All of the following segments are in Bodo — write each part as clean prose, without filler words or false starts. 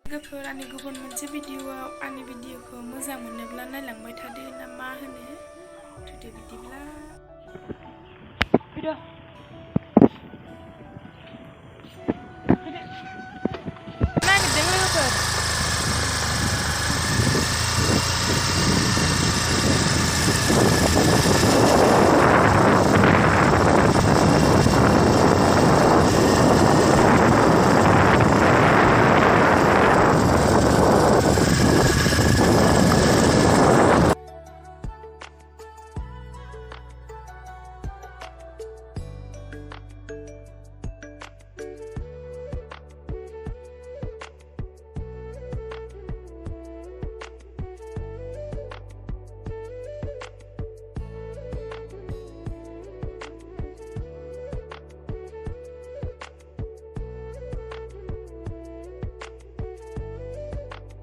लोगोफोर आंनि गुबुन मोनसे भिडिअआव आंनि भिडिअखौ मोजां मोनोब्ला नायलांबाय थादो ना मा होनो थुदो बिदिब्ला फैदो नागिरदों लोगोफोर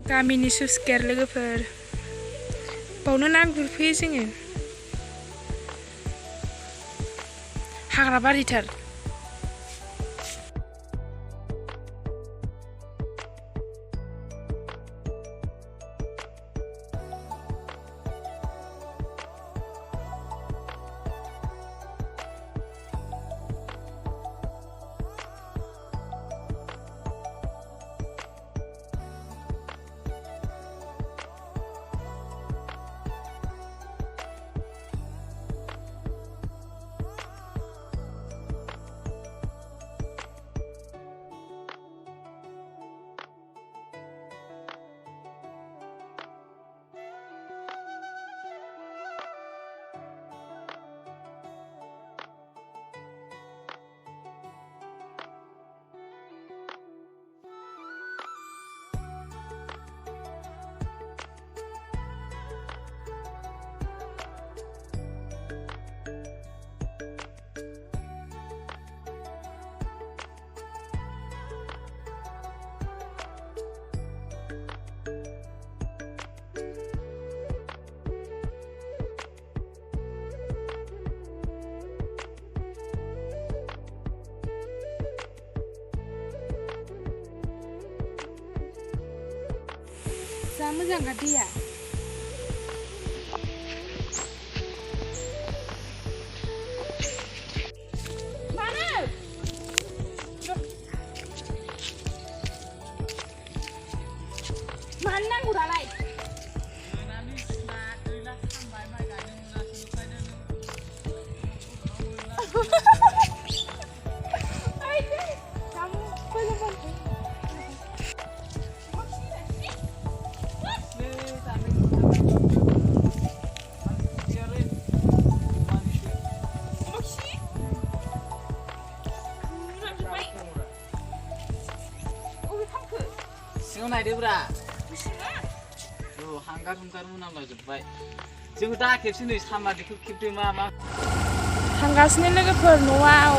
गामिनि सुसकेर लोगोफोर बावनो ना गुरफैयो जोङो हाग्रा बारिथार जा मोजां का दैया मानो मानो नांगौ दालाय सिङाव नायदोब्रा हांगार हुंगार मोनामलाजोब्बाय जोङो दा खेबसे नै सामादिखौ खेबदो मा थांगासिनो लोगोफोर न'आव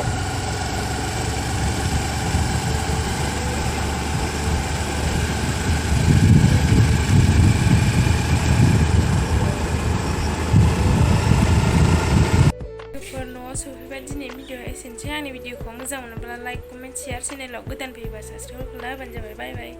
सफैबाय दिनै भिडिअ एसेनोसै आंनि भिडिअखौ मोजां मोनोब्ला लाइक कमेन्ट शेयार चेनेलाव गोदान फैयोबा साबस्क्राइब खालामना होबानो जाबाय बाय बाय